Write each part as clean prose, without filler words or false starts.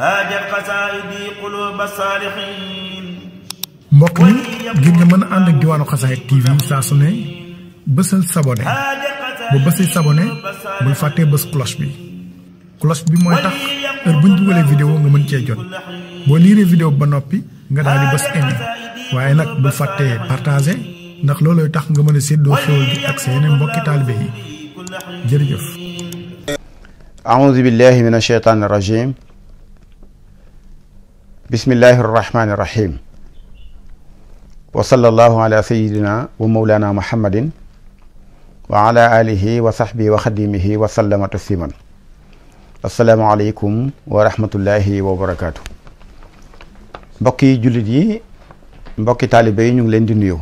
haajat qasaa'idi quluuba saalihiin. mbokk yi ngir nga mën a ànd ak Diwaanu Xasaayid TV saa su ne bësal s'abonné bu bësee s'abonné bul fàttee bës cloche bi mooy tax heure bu ñu dugalee vidéo nga mën cee jot boo liiree vidéo ba noppi nga daal di bës aimé waaye nag bul fàttee partagé ndax loolooy tax nga mën a séddoo xéwal gi ak sa yeneen mbokki taalibe yi jërëjëf. a'uuzu billahi mina shaytaani rajiim. bismillahi rahmaani rahiim. wa sallallahu ala sayyidina wa mawlana muhammadin wa ala alihi wa sahbihi wa xadimihi wa sallama tasliman. assalaamu aleykum wa rahmatullahi wa barakaatu. mbokki jullit yi mbokki taalibe yi ñu ngi leen di nuyu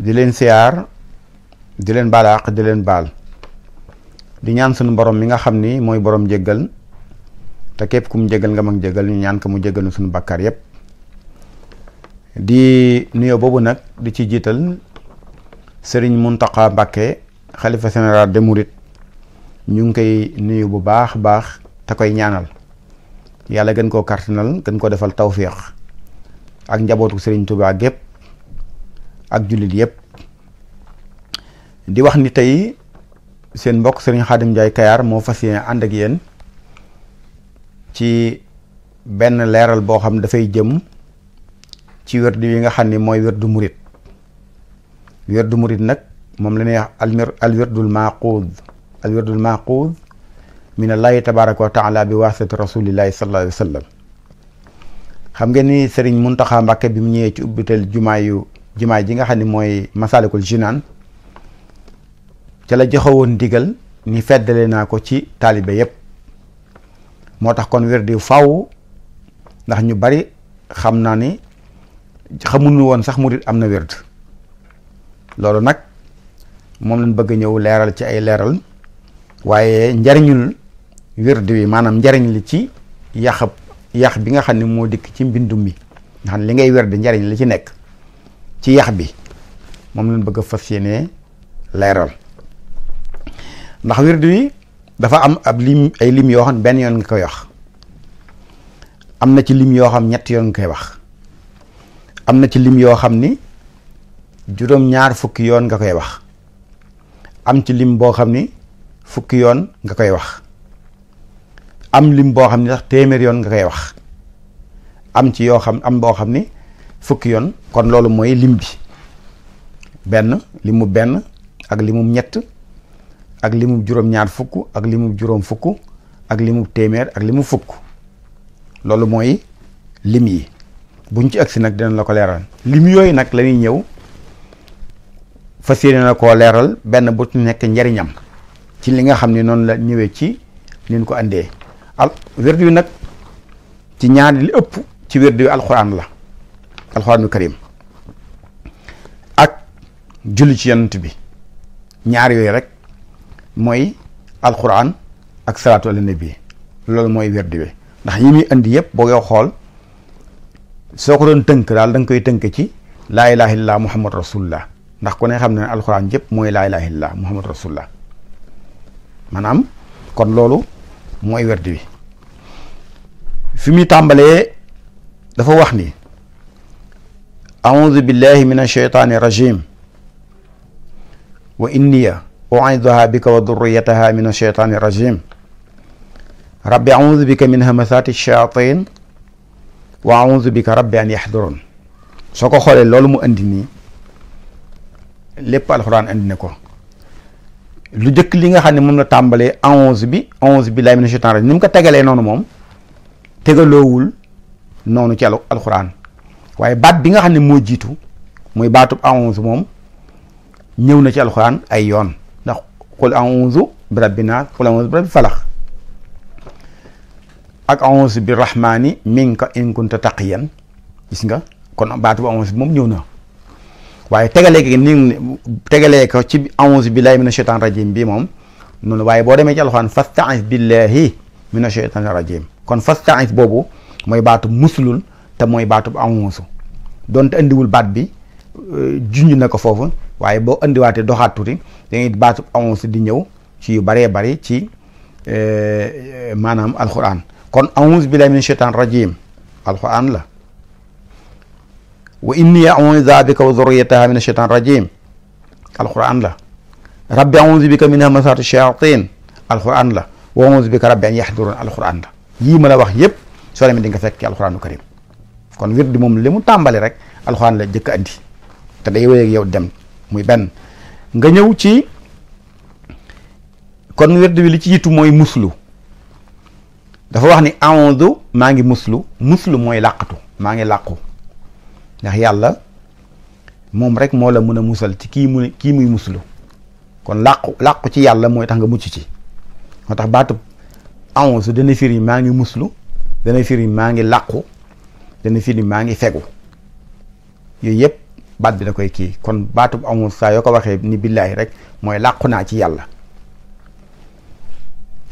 di leen siyaar di leen baalaaq di leen baal di ñaan sunu borom mi nga xam ni mooy borom jéggal te képp ku mu jéggal nga mag jéggal ñu ñaan ko mu jéggal suñu bàkkaar yépp di nuyoo boobu nag di ci jiital Serigne Mountakha Mbacké xalifa général des Mourides ñu ngi koy nuyu bu baax baax te koy ñaanal yàlla gën koo kartanal gën ko defal tawféex ak njabootu Serigne Touba gépp ak jullit yépp di wax ni tey seen mbokk Serigne Khadim Ndiaye Kayar moo fas yéene ànd ak yéen ci benn leeral boo xam dafay jëm ci wérdu yi nga xam ni mooy wérdu murit wérdu murit nag moom la ñuy wax alwirdul maaquud min allahi tabaraka wa taala bi wasitati rasulillahi sallallahu alayhi wa sallam. xam ngeen ni Serigne Mountakha Mbacké bi mu ñëwee ci ubbital jumaa ji nga xam ne mooy Masalikul Jinaan ca la joxewoon ndigal ni feddale naa ko ci taalibe yépp moo tax kon wérdu faw ndax ñu bari xam naa ni xamuñu woon sax murit am na wérd loolu nag moom lañ bëgg ñëw leeral ci ay leeral waaye njariñul wérd wi maanaam njariñ li ci yax bi nga xam ne moo dikk ci mbindum mi nga xam ne li ngay wérd njariñ li ci nekk ci yax bi moom lañ bëgg a fas yéene leeral ndax wérd wi dafa am ab lim ay lim yoo xam ne benn yoon nga koy wax am na ci lim yoo xam ñett yoon nga koy wax am na ci lim yoo xam ni juróom-ñaar fukki yoon nga koy wax am ci lim boo xam ni fukki yoon nga koy wax am lim boo xam ni sax téeméer yoon nga koy wax am ci yoo xam am boo xam ni fukki yoon kon loolu mooy lim bi benn limu benn ak limum ñett ak limub juróom-ñaar fukk ak limub juróom fukk ak limub téeméer ak limub fukk loolu mooy lim yi buñ ci agsi nag dinañ la ko leeral lim yooyu nag la ñuy ñëw fas yéene na koo leeral benn bu ci nekk njariñam ci li nga xam ne noonu la ñëwee ci nin ko andee wérdu wi nag ci ñaari li ëpp ci wérdu wi alxuraan la alxuraanu karim ak julli ci yonent bi ñaar yooyu rek mooy alxuraan ak salaatu ala nabi loolu mooy wérdu wi ndax yi muy indi yëpp boo koy xool soo ko doon tënk daal da nga koy tënk ci laa ilaha illallah muhammad rasulullah ndax ku ne xam ne alxuraan yëpp mooy laa ilaha illallah muhammad rasulullah maanaam kon loolu mooy wérdu wi fi muy tàmbalee dafa wax ni a'udhu billahi min ashaytani rajim wa inniya u'iduha bika wa durriyataha min ashaytani rajim rabbi a'udhu bika min hamasati shayatin wa a'udhu bika rabbi an yahdurun soo ko xoolee loolu mu andi nii lépp alxuraan andi na ko lu jëkk li nga xam ne moom la tàmbalee a'udhu billahi minash shaitanir rajim ni mu ko tegalee noonu moom tegaloowul noonu ci alxuraan waaye baat bi nga xam ne moo jiitu muy baatub a'udhu moom ñëw na ci alxuraan ay yoon ndax qul a'udhu bi rabbin nas qul a'udhu bi rabbil falaq ak a'udhu bi rahmani minka in kunta taqiyan gis nga kon baatub a'udhu moom ñëw na waaye tegalee ko ci a'udhu billahi minash shaitanir rajim bi moom noonu waaye boo demee ci alxuraan fasta'iz billahi minash shaitanir rajim kon fasta'iz boobu mooy baatub muslul te mooy baatub a'udhu donte andiwul baat bi junj na ko foofu waaye boo andiwaatee doxaat tuuti da ngay baatub a'udhu di ñëw ci yu baree bari ci maanaam alxuraan kon a'uuzu billahi min shaytaan rajim alquran la. wa inni a'uuzu bika wa dhurriyyataha min shaytaan rajim alquran la. rabbi a'uuzu bika min hamazaati shayaatiin alquran la. wa a'uuzu bika rabbi an yahduruun alquran la. yii ma la wax yépp soo demee di nga fekk ci alquranu karim. kon wird moom li mu tàmbali rek alquran la jëkk andi te day wéy ak yow dem muy benn. nga ñëw ci kon wird bi li ci yitu mooy muslu. dafa wax ni a'uuzu maa ngi muslu mooy làqatu maa ngi làqu ndax yàlla moom rek moo la mën a musal ci kii muy muslu. kon làqu ci yàlla mooy tax nga mucc ci. moo tax baatub a'uuzu dana firi maa ngi muslu, dana firi maa ngi làqu, dana firi maa ngi fegu. yooyu yëpp baat bi da koy kii. kon baatub a'uuzu saa yoo ko waxee ni billaahi rek mooy làqu naa ci yàlla.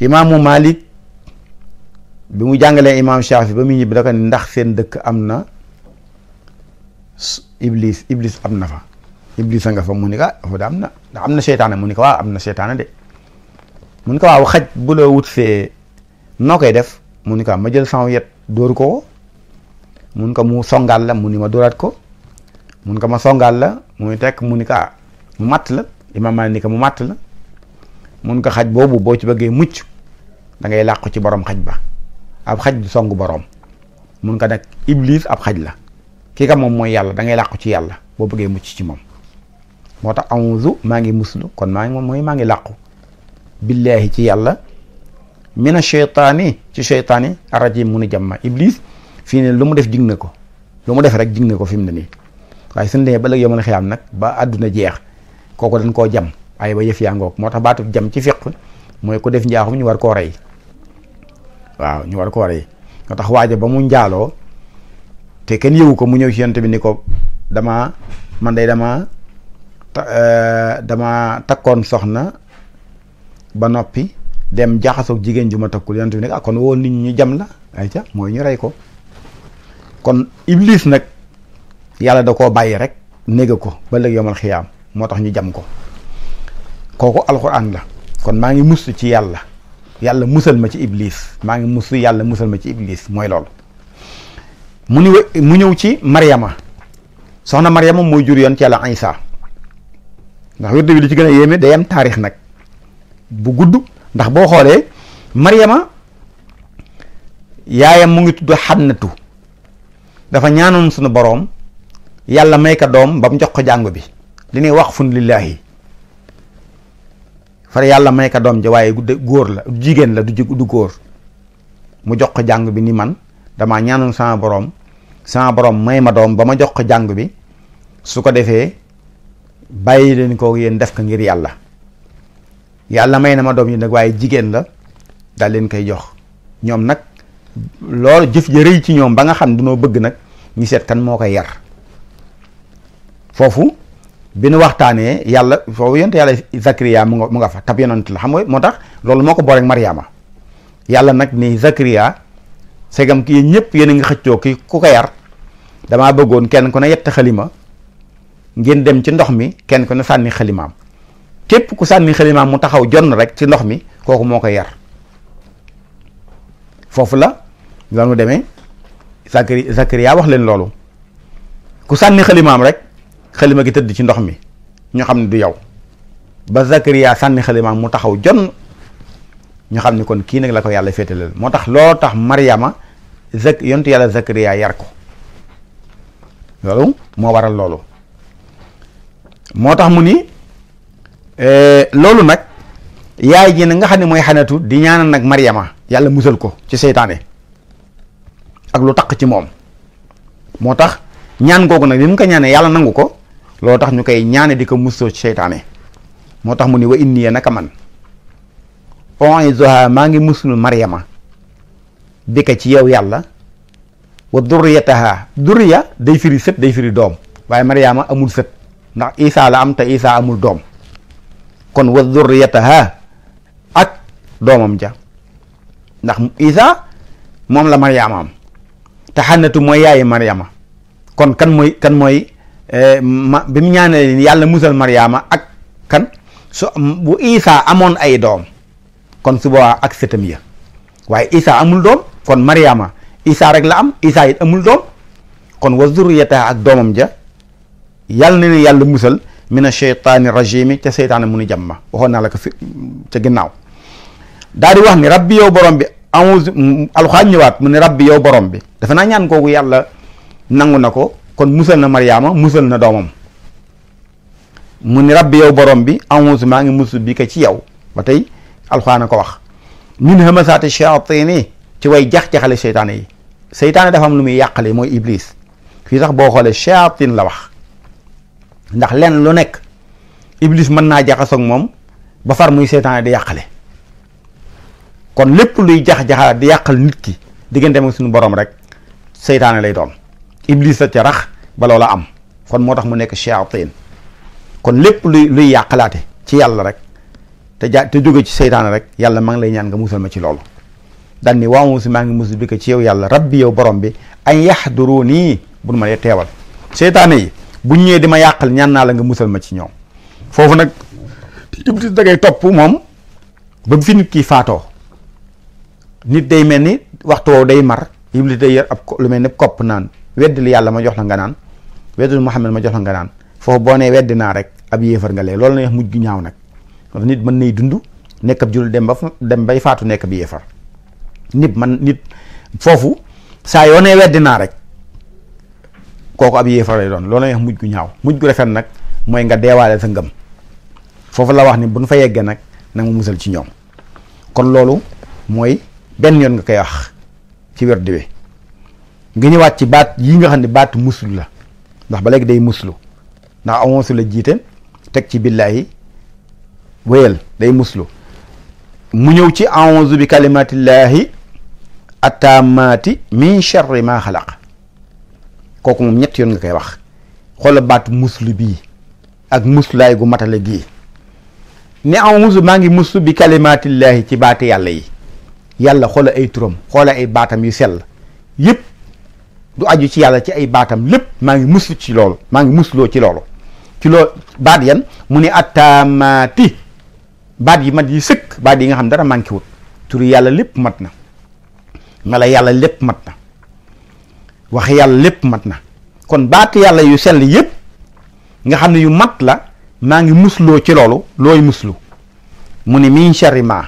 imaamu Malik bi mu jàngalee imaam Shaafi ba mu ñibbi da ko ni ndax seen dëkk am na iblis am na fa. iblis a nga fa mu ni ko foofu da am na seytaane mu ni ko waaw am na seytaane de. mu ni ko waaw xaj bu la wut see noo koy def mu ni ko ma jël sama yet dóor ko. mun ko mu songaal la mu ni ma dóoraat ko. mun ko ma songaal la muy tekk mu ni ko mu matt la. imaam Malik ni ko mu matt la. mun ko xaj boobu boo ci bëggee mucc da ngay làqu ci borom xaj ba. ab xaj du songu borom. mun ko nag iblis ab xaj la. kii ka moom mooy yàlla da ngay làqu ci yàlla boo bëggee mucc ci moom. moo tax a'uuzu maa ngi muslu kon maa ngi làqu billaahi ci yàlla mina sheytaani ci sheytaani arrajim mu ni jàmma. iblis fii ne lu mu def jig na ko lu mu def rek jig na ko fi mu ne nii waaye suñu demee ba léegi yow mën a xiyaam nag ba àdduna jeex kooku dañ koo jam ay ba yëf yaa ngoog. moo tax baatu jam ci fiq mooy ku def njaaxum ñu war koo rey. waaw ñu war koo rey. moo tax waaja ba mu njaaloo te kenn yëwu ko mu ñëw ci yonent bi ni ko dama takkoon soxna ba noppi dem jaxasoog jigéen ju ma takkul. yonent bi ne kon woo nit ñi jam la ay ca mooy ñu rey ko. kon iblis nag yàlla da koo bàyyi rek néega ko ba léegi yomal xiyaam moo tax ñu jam ko. kooku alxuraan la. kon maa ngi muslu ci yàlla musal ma ci iblis. maa ngi muslu yàlla musal ma ci iblis mooy loolu. mu ñëw ci Maryama. soxna Maryama mooy jur yoon ci yàlla Isa. ndax wird bi li ci gën a yéeme day am taarix nag bu gudd. ndax boo xoolee Maryama yaayam mu ngi tudd Xannatu. dafa ñaanoon sunu boroom yàlla may ko doom ba mu jox ko jàng bi li ñuy wax fun lillaahi far yàlla may ko doom ja waaye góor la jigéen la du góor. mu jox ko jàng bi ni man damaa ñaanoon sama boroom may ma doom ba ma jox ko jàng bi su ko defee bàyyi leen ko yéen def ko ngir yàlla may na ma doom yi nag waaye jigéen la daal leen koy jox. ñoom nag loolu jëf ja rëy ci ñoom ba nga xam ne dunoo bëgg nag ñu seet kan moo koy yar. foofu bi nu waxtaanee yàlla foofu yonent yàlla Zakariya mu nga fa tab yonent la xam nga moo tax loolu moo ko booleeg Maryama. yàlla nag ni Zakariya segam ki ñëpp yéen a ngi xëccoo ki ku ko yar damaa bëggoon kenn ku ne yett xalima ngeen dem ci ndox mi kenn ku ne sànni xalimaam. képp ku sànni xalimaam mu taxaw jonn rek ci ndox mi kooku moo koy yar. foofu la mu demee Zakariya wax leen loolu ku sànni xalimaam rek xalima gi tëdd ci ndox mi ñu xam ne du yow. ba Zakariya sànni xalimaam mu taxaw jonn ñu xam ne kon kii nag la ko yàlla féetaleel. moo tax loo tax Maryama yontu yàlla Zakariya yar ko. loolu moo waral loolu. moo tax mu ni loolu nag yaay ji nag nga xam ne mooy Xannatu di ñaanal nag Maryama yàlla musal ko ci seytaane ak lu taq ci moom. moo tax ñaan googu nag li mu ko ñaanee yàlla nangu ko loolu tax ñu koy ñaane di ko musoo ci seytaane. moo tax mu ni wa inni naka man u'iizuhaa maa ngi muslu Maryama bi ka ci yow yàlla wa durriyatahaa durriya day firi sët day firi doom waaye Maryama amul sët ndax Isa la am te Isa amul doom. kon wa durriyatahaa ak doomam ja ndax Isa moom la Maryama am te Xannatu mooy yaayi Maryama. kon kan mooy bi mu ñaanee yàlla musal Maryama ak kan bu Isa amoon ay doom kon su boobaa ak sëtam ya waaye Isa amul doom kon Mariama Isa rek la am, Isa it amul doom kon wa zurriyataha ak doomam ja yàlla na ne yàlla musal mina sheytaani rajimi ca seytaane mu ni jàmma waxoon naa la ko fi ca ginnaaw. daal di wax ni rabbi yow borom bi alxuraan ñëwaat mu ne rabbi yow borom bi dafa naa ñaan kooku yàlla nangu na ko kon musal na Mariama musal na doomam. mu ni rabbi yow borom bi a'uuzu maa ngi musul bi ko ci yow ba tey alxuraan ko wax min hamasaati shayaatini ci way jax-jaxale seytaane yi. seytaane dafa am lu muy yàqale mooy iblis fii sax boo xoolee shayaatin la wax ndax lenn lu nekk iblis mën naa jaxasoog moom ba far muy seytaane di yàqale kon lépp luy jax-jaxal di yàqal nit ki diggante ak suñu borom rek seytaane lay doon iblis la ca rax ba loola am kon moo tax mu nekk shayaatin kon lépp luy yàqalaate ci yàlla rek te jóge ci seytaane rek yàlla maa ngi lay ñaan nga musal ma ci loolu daan ni waaw si maa ngi musul bi ko ci yow yàlla rabbi yow borom bi an yahduruni bu ma dee teewal seytaane yi bu ñëwee di ma yàqal ñaan naa la nga musal ma ci ñoom foofu nag iblis da ngay topp moom ba fi nit kii faatoo nit day mel ni waxtu woowu day mar iblis day yor ab lu mel ni kopp naan weddil yàlla ma jox la nga naan weddil Muhammad ma jox la nga naan foofu boo nee weddi naa rek ab yéefar nga lee loolu la wax mujj gu ñaaw nag nit mën nay dund nekk ab jullit dem bay faatu nekk ab yéefar nit foofu saa yoo nee weddi naa rek kooku ab yéefar lay doon loolu la wax mujj gu ñaaw mujj gu rafet nag mooy nga deewaale sa ngëm foofu la wax ni bu nu fa yeggee nag na nga musal ci ñoom kon loolu mooy benn yoon nga koy wax ci werd wi nga ñëwaat ci baat yi nga xam ne baat muslu la ndax ba léegi day muslu ndax amonsu la jiite teg ci billaahi wéyal day muslu mu ñëw ci a'uuzu bi kalimatillahi attaamaati min sharri ma xalaq kooku moom ñett yoon nga koy wax xoola baatu muslu bii ak muslaay gu matale gii ne a'uuzu maa ngi muslu bi kalimatillahi ci baati yàlla yi yàlla xoola ay turam xoola ay baatam yu sell yëpp du aju ci yàlla ci ay baatam lépp maa ngi muslu ci loolu maa ngi musloo ci loolu baat yan mu ne attaamaati baat yi mat yi sëkk baat yi nga xam dara manqué wut turu yàlla lépp mat na mela yàlla lépp mat na wax yàlla lépp mat na kon baat yàlla yu sell yëpp nga xam ne yu mat la maa ngi musloo ci loolu looy muslu mu ne min sharri ma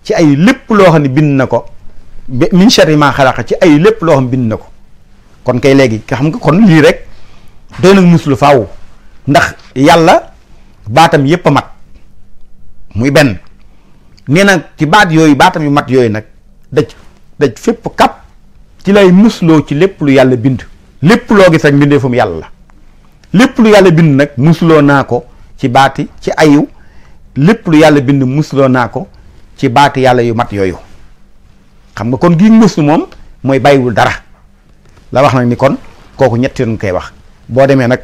ci ay lépp loo xam ne bind na ko min sharri ma xalaqa ci ay lépp loo xam ne bind na ko kon kay léegi nga xam nga kon lii rek doy na muslu faaw ndax yàlla baatam yépp a mat muy benn nee na ci baat yooyu baatam yu mat yooyu nag daj fépp kap ci lay musloo ci lépp lu yàlla bind lépp loo gis ak mbindeefum yàlla la lépp lu yàlla bind nag musloo naa ko ci baati ci ayu lépp lu yàlla bind musloo naa ko ci baati yàlla yu mat yooyu xam nga kon gi muslu moom mooy bàyyiwul dara la wax nag ni kon kooku ñett yoon koy wax boo demee nag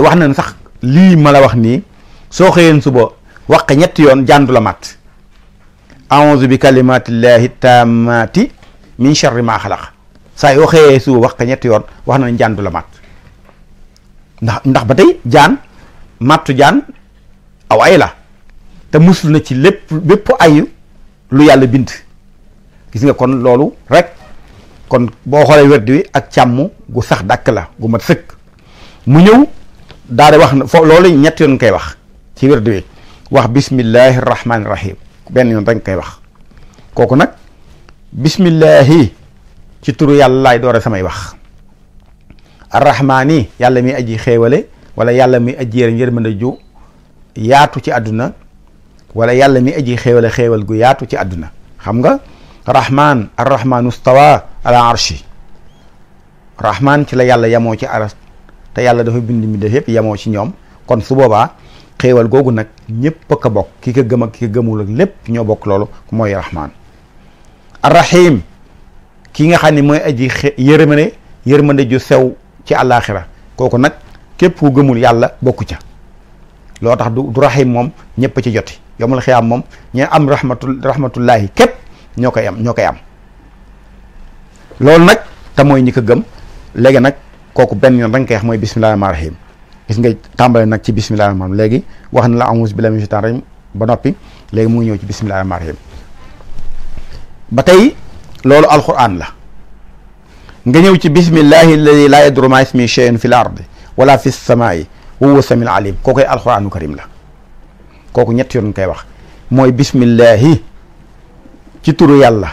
wax na sax lii ma la wax nii soo xëyeen suba wax ko ñetti yoon jàndu la mat a'uuzu bi kalimatillahi tammati min sharri ma xalaq saa yoo xëyee suba wax ko ñetti yoon wax na jàndu la mat ndax ba tey jaan mattu jaan aw ay la te musul na ci lépp bépp ayu lu yàlla bind gis nga kon loolu rek kon boo xoolee werd wi ak càmm gu sax dàkk la gu mat sëkk mu ñëw daal di wax na foofu loolu ñett yoon koy wax ci werd wi wax bismillahi rahmaani rahim benn yoon rek koy wax kooku nag bismillahi ci turu yàlla laay doore samay wax arrahmaani yàlla mi aji xéewale wala yàlla mi aji yërmande ju yaatu ci àdduna wala yàlla mi aji xéewale xéewal gu yaatu ci àdduna xam nga rahman arrahmanu stawa ala arshi rahman ci la yàlla yamoo ci aras te yàlla dafa bind mi def yëpp yamoo ci ñoom kon su boobaa xéewal googu nag ñépp a ko bokk ki ko gëm ak ki ko gëmul ak lépp ñoo bokk loolu mooy rahman arrahim ki nga xam ne mooy aji yërmande ju sew ci àllaaxira kooku nag képp ku gëmul yàlla bokku ca loo tax du rahim moom ñëpp ci joti yomul xiyaam moom ñee am rahmatullahi képp ñoo koy am loolu nag te mooy ñi ko gëm léegi nag kooku benn yoon dañ koy wax mooy bismillahi rahmaani rahim gis nga tàmbale nag ci bismillahi rahmaani rahim léegi wax na la a'uuzu billahi mina shaytaani rajiim ba noppi léegi mu ngi ñëw ci bismillahi rahmaani rahim ba tey loolu alquran la. nga ñëw ci bismillahi alladi laa yadurru maa ismihi shay'un fil ardi wala fis samaa'i wa huwa samiul alim kookoy alquranu karim la. kooku ñett yoon koy wax mooy bismillahi ci turu yàlla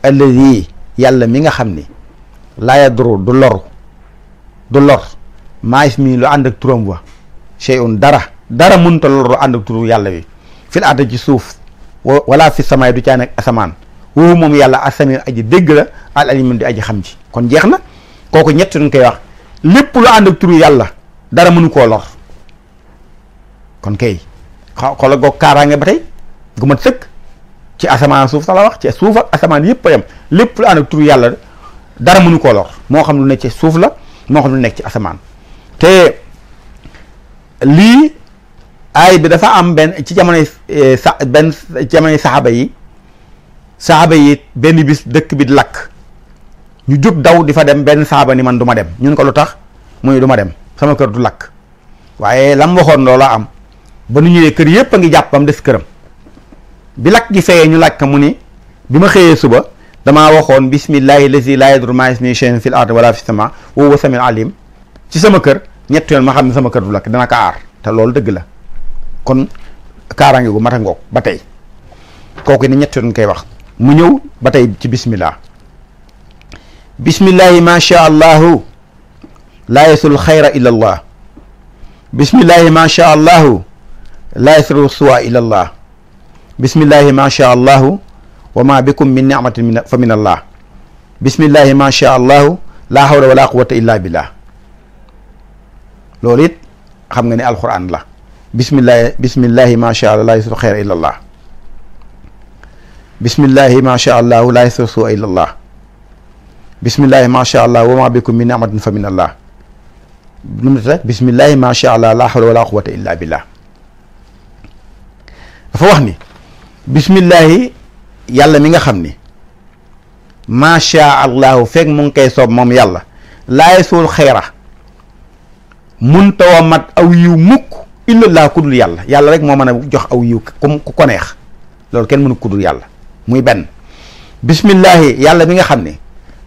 alladi yàlla mi nga xam ni laa yadurru du lor maa ismihi lu ànd ak turam wa shay'un dara mënta lor lu ànd ak turu yàlla bi fil ardi ci suuf wala fis samaa'i du caa nekk asamaan woowu moom yàlla asami aji dégg la al alim di aji xam ci kon jeex na kooku ñett ñu koy wax lépp lu ànd ak turu yàlla dara mënu koo lor kon kay xoola goog kaaraange ba tey gu mat sëkk ci asamaan suuf sax la wax ci suuf ak asamaan yëpp a yem lépp lu ànd ak turu yàlla dara mënu koo lor moo xam lu nekk ci suuf la moo xam lu nekk ci asamaan te lii aay bi dafa am benn ci jamonoy saxaaba yi benn bis dëkk bi di lakk ñu jóg daw di fa dem benn saxaaba ni man du ma dem ñun ko lu tax muy du ma dem sama kër du lakk waaye lam waxoon loola am ba nu ñëwee kër yëpp a ngi jàppam des këram bi lakk gi feyee ñu laaj ko mu ni bi ma xëyee suba damaa waxoon bismillahi lazi laa yadurru maa ismihi shay'un fil ardi wala fis samaa wa huwa samiul alim ci sama kër ñett yoon ma xam ne sama kër du lakk dana ko aar te loolu dëgg la kon kaaraange gu mat a ngoog ba tey kooku ni ñett yoon koy wax mu ñëw ba tey ci bismillah bismillahi ma sha allahu laa yasul xayra illa allah bismillahi ma sha allahu laa yasru suwa illa allah bismillahi ma sha allahu wa ma bikum min ni'matin fa min allah bismillahi ma sha allahu laa hawla wala quwwata illa billah loolu it xam nga ne alquran la bismillahi ma sha allah laa yasru xayra illa allah bismillahi ma sha allahu laa yasru suwa illa allah bismillahi ma sha allah wa ma bikum min ni'matin fa min allah nu mu rek bismillahi ma sha allah laa hawla wala quwwata illa billah dafa wax ni bismillahi yàlla mi nga xam ni ma sha allahu fekk mu ngi koy soob moom yàlla laa yasul xayra munta wa mat aw yiw mukk illallah ku dul yàlla yàlla rek moo mën a jox aw yiw ku ko neex loolu kenn mënu ku dul yàlla muy benn bismillahi yàlla mi nga xam ne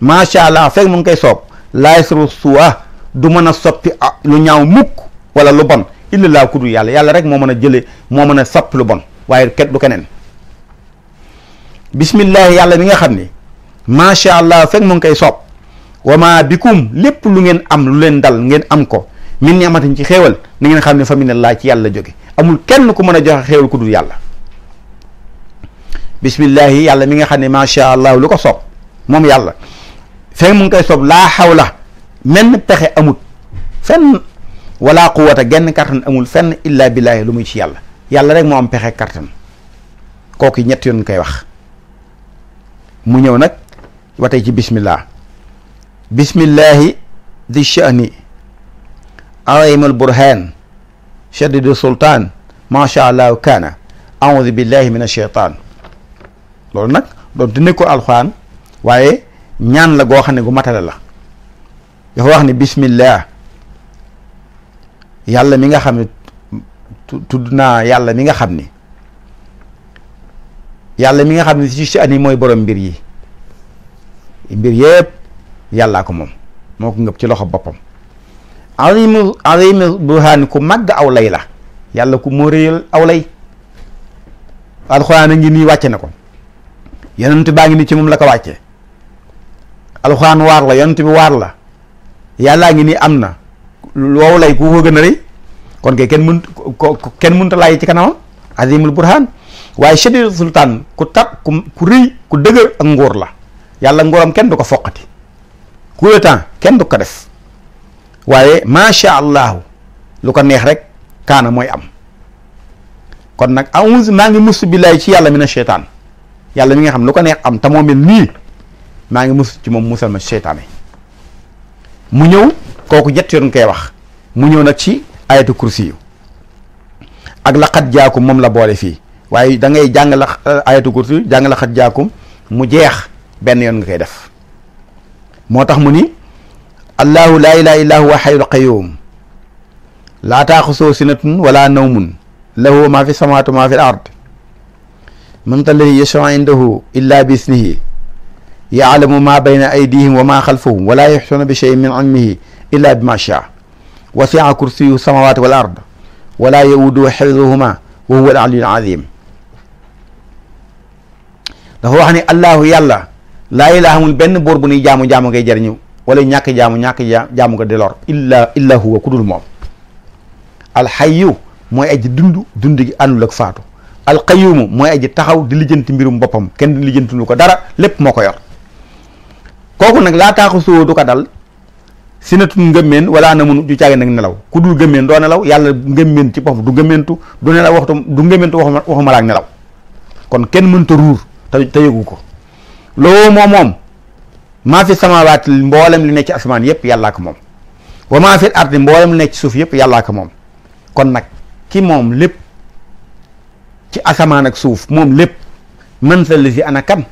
macha allah fekk mu ngi koy soob laa yasru suwa du mën a soppi lu ñaaw mukk wala lu bon illallah ku dul yàlla yàlla rek moo mën a jële moo mën a soppi lu bon waaye kenn du keneen bismillahi yàlla mi nga xam ne macha allah fekk mu ngi koy soob wa ma bikum lépp lu ngeen am lu leen dal ngeen am ko min ni'matin ci xéewal na ngeen xam ne fa minallah ci yàlla jóge amul kenn ku mën a joxe xéewal ku dul yàlla bismillahi yàlla mi nga xam ne macha allah lu ko soob moom yàlla fekk mu ngi koy soob laa xawla menn pexe amut fenn wala quwwata genn kartan amul fenn illa billahi lu muy ci yàlla yàlla rek moo am pexe kartan kooku ñett yoon koy wax mu ñëw nag ba tey ci bismillah bismillahi di sha'ni azimul burhan shadidu sultaan macha allah kaana a'udhu billahi min ash-shaytaan loolu nag doon te nekkul alxuraan waaye ñaan la goo xam ne gu matale la dafa wax ne bismillah yàlla mi nga xam ne tudd naa yàlla mi nga xam ne ci sha'ni mooy borom mbir yi mbir yëpp yàllaa ko moom moo ko ngëb ci loxo boppam azim burhaan ku màgg aw lay la yàlla ku moo réyal aw lay alxuraan a ngi nii wàcce na ko yonent baa ngi nii ci moom la ko wàcce alxuraan waar la yonent bi waar la yàllaa ngi nii am na wow lay ku ko gën a rëy kon kay kenn mënta laay ci kanamam azimul burhaan waaye shadidu sultaan ku tar ku rëy ku dëgër ak nguur la yàlla nguuram kenn du ko foqati coup de temps kenn du ko def waaye macha allah lu ko neex rek kaana mooy am kon nag a'uuzu maa ngi musu billahi ci yàlla mina sheytaan yàlla mi nga xam lu ko neex am te moo mel nii maa ngi musu ci moom musal ma sheytaane mu ñëw kooku ñett yoon koy wax mu ñëw nag ci ayatu kursi yu ak laqad jaakum moom la boole fii waaye da ngay jàng la ayatu kursi yu jàng laqad jaakum mu jeex benn yoon nga koy def moo tax mu ni allahu laa ilaha illa huwa hayyul qayyum laa taaxusoo sinatun wala nawmun lahu ma fi samawati wa ma fi l ard man ta alladi yashfa'u indahu illa bi isnihi yaalamu ma bayna aydihim wa ma xalfahum wala yuxsuuna bi cheyin min ilmihi illa bima shaa wasia kursiyu samawati wal ard wala yaudu xifduhuma wa huwa al aliyyul azim. dafa wax ni allahu yàlla laa ilaaha amul benn buur bu nuy jaamu ngay jëriñu wala ñàkk jaamu nga di lor illa huwa ku dul moom. alxayu mooy aji dund gi àndul ak faatu. alqayumu mooy aji taxaw di lijjanti mbirum boppam kenn di lijjanti lu ko dara lépp moo ko yor. kooku nag laa taaxu soo du ko dal sinatun ngëmmeen wala na mun du caage nag nelaw ku dul ngëmmeen doo nelaw yàlla ngëmmeen ci boppam du ngëmmeentu du nelaw waxuma laak nelaw kon kenn mënta ruur te yëgu ko. loo moom maa fi samaawaat mboolem li nekk ci asamaan yëpp yàllaa ko moom wa maa fi ardi mboolem li nekk ci suuf yëpp yàllaa ko moom. kon nag ki moom lépp ci asamaan ak suuf moom lépp mën sa li si ana kan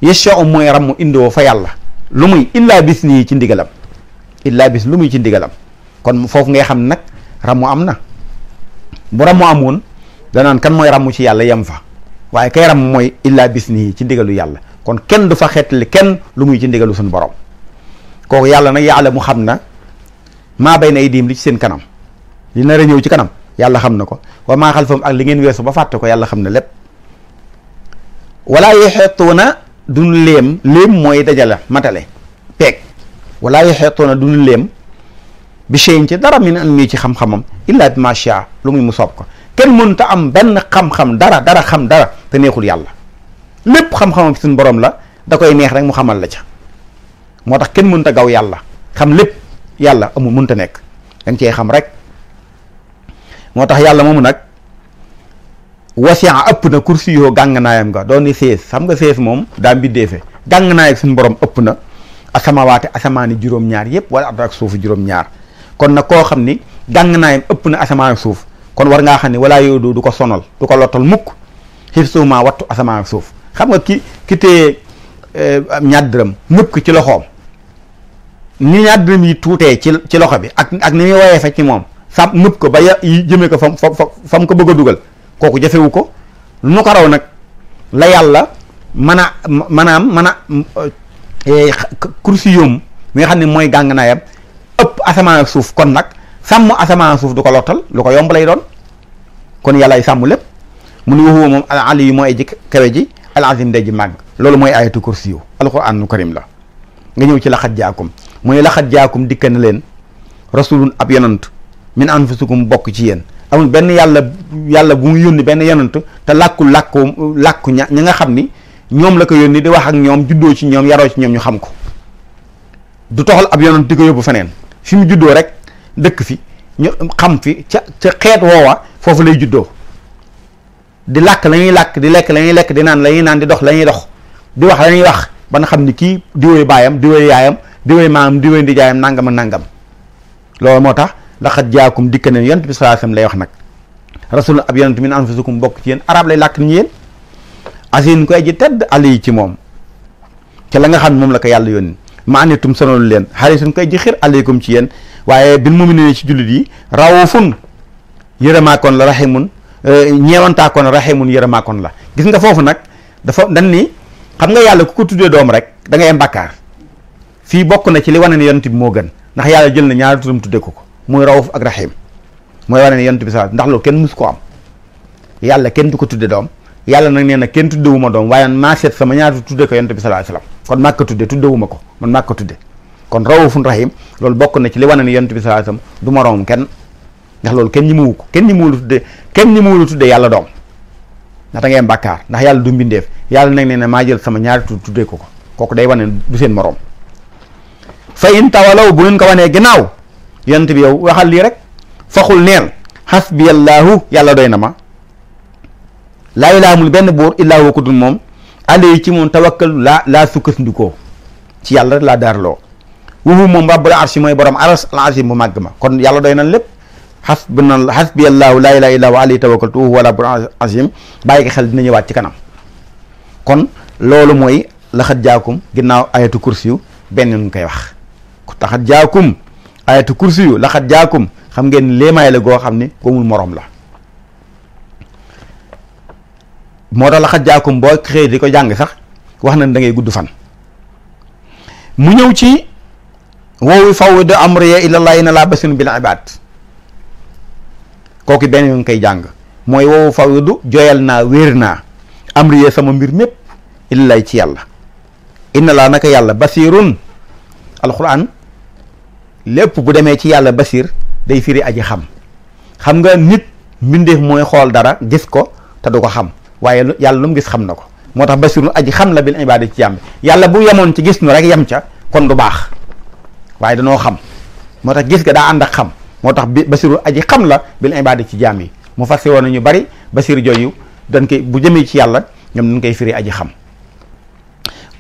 yesho mooy ramm indoo fa yàlla lu muy illaa bis nii ci ndigalam illaa bis lu muy ci ndigalam. kon foofu ngay xam nag ramu am na bu ramu amoon danaan kan mooy ramu ci yàlla yem fa waaye kay ram mooy illaa bis nii ci ndigalu yàlla kon kenn du fa xeetli kenn lu muy ci ndigalu suñu borom. kooku yàlla nag yàlla mu xam na maa bay na ay diim li ci seen kanam li nar a ñëw ci kanam yàlla xam na ko wa maa xalfam ak li ngeen weesu ba fàtte ko yàlla xam na lépp. wala yaxeetuuna duñu léem mooy dajale matale peeg wala yaxeetuuna duñu léem bi cheyin ci dara min ilmi ci xam-xamam illa bi ma shaa lu muy mu soob ko. kenn mënta am benn xam-xam dara xam dara te neexul yàlla lépp xam-xamam suñu borom la da koy neex rek mu xamal la ca moo tax kenn mënta gaw yàlla xam lépp yàlla amul mënta nekk danga cee xam rek. moo tax yàlla moomu nag wasi'a ëpp na kursi yoo gàng naayam nga doon ni sées xam nga sées moom daa mbiddeefe gàng naay ak suñu borom ëpp na asamawaate asamaani juróom-ñaar yëpp wala at ak suufu juróom-ñaar kon nag koo xam ni gàng naayam ëpp na asamaan ak suuf kon war ngaa xam ne walaa yoodu du ko sonal du ko lottal mukk xif suuma wattu asamaan ak suuf. xam nga ki téye ñaar dërëm ñëpp ko ci loxoom ni ñaar dërëm yi tuutee ci loxo bi ak ni muy woyee fa ci moom sam nëpp ko ba yi jëmee ko fam ko bëgg a dugal kooku jafewu ko nu ko raw nag la yàlla mën a kursi yoom mi nga xam ne mooy gàng naayam ëpp asamaan ak suuf kon nag sàmm asamaan ak suuf du ko lottal lu ko yomb lay doon kon yàlla ay sàmm lépp mu ni waxuwa moom al ali yi mooy ay ji kawe ji al azim day ji màgg loolu mooy ayatu kursi yu alquraanu karim la. nga ñëw ci laxat jaakum mu ne laxat jaakum dikka na leen rasulun ab yonant min anfusikum bokk ci yéen amul benn yàlla bu mu yónni benn yonant te làkku ña nga xam ni ñoom la ko yónni di wax ak ñoom juddoo ci ñoom yaroo ci ñoom ñu xam ko du toxal ab yonant di ko yóbbu feneen fi mu juddoo rek dëkk fi ñu xam fi ca xeet woowa foofu lay juddoo di làkk la ñuy làkk di lekk la ñuy lekk di naan la ñuy naan di dox la ñuy dox di wax la ñuy wax ba nga xam ni kii diwee baayam diwee yaayam diwee maamam diwee ndijaayam nangam ak nangam loolu moo tax laqad jaakum dikk na yonent bi sallallahu alayhi wasallam lay wax nag rasul ab yonent min anfusikum bokk ci yéen arab lay làkk ni yéen asin koy ji tedd àll yi ci moom ca la nga xam ne moom la ko yàlla yónni ma anitum sonalu leen harisun koy ji xir aleykum ci yéen waaye bil mu'minina ci jullit yi rawufun yërëmaakoon la rahimun ñeewantaakoon rahimun yërëmaakoon la gis nga foofu nag dafa dan ni xam nga yàlla ku ko tuddee doom rek da ngay am bàkkaar fii bokk na ci li wane ne yonent bi moo gën ndax yàlla jël na ñaari turam tuddee ko muy rawuf ak rahim mooy wane ne yonent bi sa ndax loolu kenn mus ko am yàlla kenn du ko tudde doom yàlla nag nee na kenn tuddewuma doom waaye maa seet sama ñaari tudde ko yonent bi sallallahu alayhi wasallam kon maa ko tudde tuddewuma ko man maa ko tudde kon rawufun rahim loolu bokk na ci li wane ne yonent bi sallallahu alayhi wasallam du moroom kenn ndax loolu kenn ñi muwu ko kenn ñi muwulu tudde yàlla doom ndax da ngay am bàkkaar ndax yàlla du mbindeef yàlla nag nee na maa jël sama ñaari tuddee ko kooku day wane du seen moroom fa in tawalaw bu ngeen ko wanee ginnaaw yonent bi yow waxal lii rek faxul neel xasbiyallahu yàlla doy na ma laa ilaaha amul benn buur illaa huwa ku dul moom alayhi ci moom tawakkalu laa sukkandikoo ci yàlla rek laa daarloo wuhu moom rabbul arshi mooy borom aras al azim bu màgg ma kon yàlla doy na lépp xasbiyallahu laa ilaaha illaa huwa alayhi tawakkaltu wa huwa rabbul azim bàyyi ko xel dina ñëwaat ci kanam kon loolu mooy laxat jaakum ginnaaw ayatu kursi yu benn ñu koy wax taxat jaakum ayatu kursi yu laxat jaakum xam ngeen léemaay la goo xam ne goomul moroom la moo tax laxat jaakum boo xëy di ko jàng sax wax nañ da ngay gudd fan. mu ñëw ci woowu fawwidu amriya ilallah inna laa basirun bil ibaad kooku benn yoon koy jàng mooy woowu fawwidu joyal naa wéer naa amriya sama mbir mépp ilallah ci yàlla inna laa naka yàlla basirun alquran lépp bu demee ci yàlla basir day firi aji xam nga nit mbindeef mooy xool dara gis ko te du ko xam waaye yàlla lu mu gis xam na ko moo tax basirun aji xam la bil ibaada ci jàmm yàlla bu yemoon ci gis nu rek yem ca kon du baax waaye danoo xam moo tax gis ga daa ànd ak xam moo tax basirun aji xam la bil ibaada ci jaam yi mu fas woon ñu bari basir jooju dañ koy bu jëmee ci yàlla ñoom dañ koy firi aji xam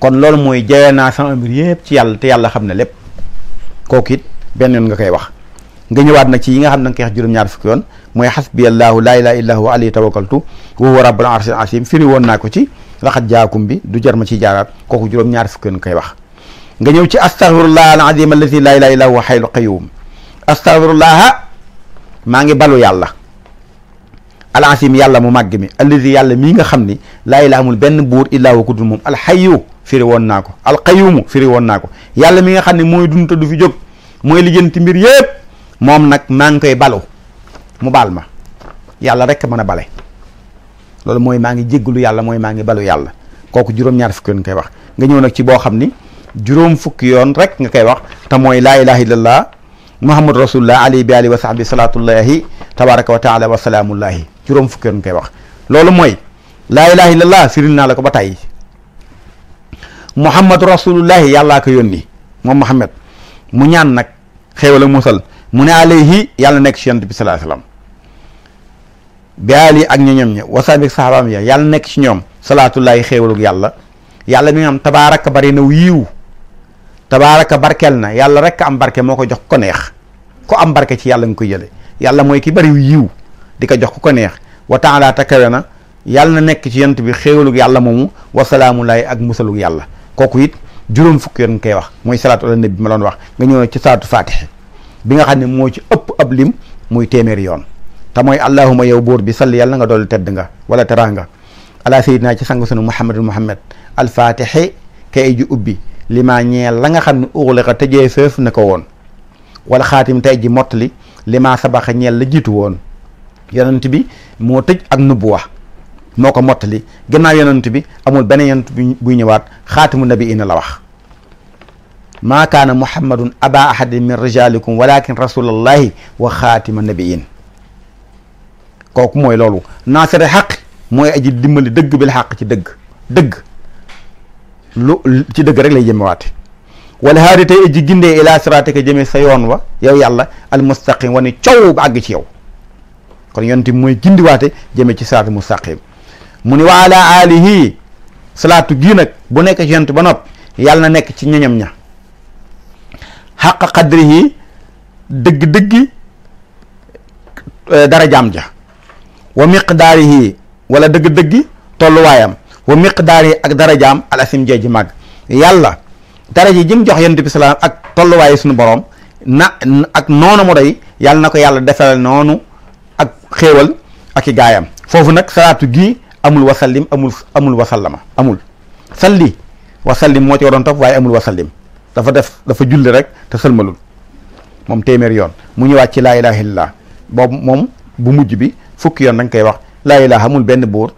kon loolu mooy jayee naa sama mbir yépp ci yàlla te yàlla xam ne lépp kooku it benn yoon nga koy wax nga ñëwaat nag ci yi nga xam ne nga koy wax juróom-ñaar fukki yoon mooy xasbiyallahu laa ilaaha illaa huwa alayhi tawakkaltu wa huwa rabbul arshil azim firi woon naa ko ci laxat jaakum bi du jar ma ci jaaraat kooku juróom-ñaar fukki yoon koy wax nga ñëw ci astaghfirullah al azim alladi laa ilaaha illaa huwa hayyul qayyum astaghfirullah maa ngi balu yàlla al azim yàlla mu màgg mi alladi yàlla mii nga xam ni laa ilaaha amul benn buur illaa huwa ku dul moom al hayyu firi woon naa ko al qayyumu firi woon naa ko yàlla mi nga xam ne mooy dund te du fi jóg mooy lijjanti mbir yépp moom nag maa ngi koy balu mu baal ma yàlla rek mën a bale loolu mooy maa ngi jéggalu yàlla mooy maa ngi balu yàlla kooku juróom-ñaar fukki yoon koy wax nga ñëw nag ci boo xam ni juróom fukki yoon rek nga koy wax te mooy laa ilaha illallah muhammadu rasulullah alayhi bi alihi wa sahbi salatullahi tabaraka wa taala wa salaamullahi juróom fukki yoon koy wax loolu mooy laa ilaha illallah firil naa la ko ba tàyyi muhammadu rasulullahi yàllaa ko yónni moom muhammad mu ñaan nag xéewal ak musal mu ne alayhi yàlla nekk ci yonent bi sallallahu alayhi wasallam bi ali ak ñoñom ña wasaabi saxaabaam ya yàlla nekk ci ñoom salaatullahi xéewalug yàlla yàlla mi nga xam tabaaraka bari na yiiw tabaaraka barkeel na yàlla rek am barke moo ko jox ko neex ko am barke ci yàlla nga koy jële yàlla mooy ki bari yiiw di ko jox ko neex wa taala takawe na yàlla na nekk ci yonent bi xéewalug yàlla moomu wasalaamullahi ak musalug yàlla kooku it juróom fukki yoon koy wax mooy salaatu ala nabi bi ma doon wax nga ñëw ci salaatu faatihi bi nga xam ne moo ci ëpp ab lim muy téeméeri yoon te mooy allahuma yow buur bi salli yàlla nga doolu tedd nga wala teraanga ala sayidina ci sang sunu muhammad alfaatihi kay ji ubbi li maa ñeel la nga xam ne uxliqa tëjee feef na ko woon wala xaatim tey ji mottali li maa sabaxa ñeel la jiitu woon yonent bi moo tëj ak nubuwa moo ko mottali gannaaw yonent bi amul beneen yonent bi buy ñëwaat xaatimu nabiina la wax maa kaana muhammadun aba ahadin min rijalikum walakin rasulallahi wa xaatima nabiin kooku mooy loolu naasiri xaq mooy aji dimbali dëgg bil xaq ci dëgg lu ci dëgg rek lay jëmewaate wala haadi tey aji gindee ila siraatika jëmee sa yoon wa yow yàlla al mustaqim wa ni coow ba àgg ci yow kon yonent bi mooy gindiwaate jëmee ci siraat mustaqim mu ni wa ala alihi salaatu gii nag bu nekk ci yonent ba nopp yàlla na nekk ci ñoñam ña xaqa qadrihi dëgg-dëggi darajaam ja wa miqdaarihi wala dëgg-dëggi tolluwaayam wa miqdaarihi ak darajaam al asim jee ji màgg yàlla daraja ji mu jox yonent bi salaam ak tolluwaayi suñu borom na ak noonu mu doy yàlla na ko yàlla defal noonu ak xéewal ak i gaayam foofu nag salaatu gii amul wasallim amul wasallama amul salli wasallim moo ci waroon topp waaye amul wasallim dafa julli rek te sëlmalul moom téeméer yoon mu ñëwaat ci laa ilaha illallah boobu moom bu mujj bi fukki yoon da nga koy wax laa ilaha amul benn buur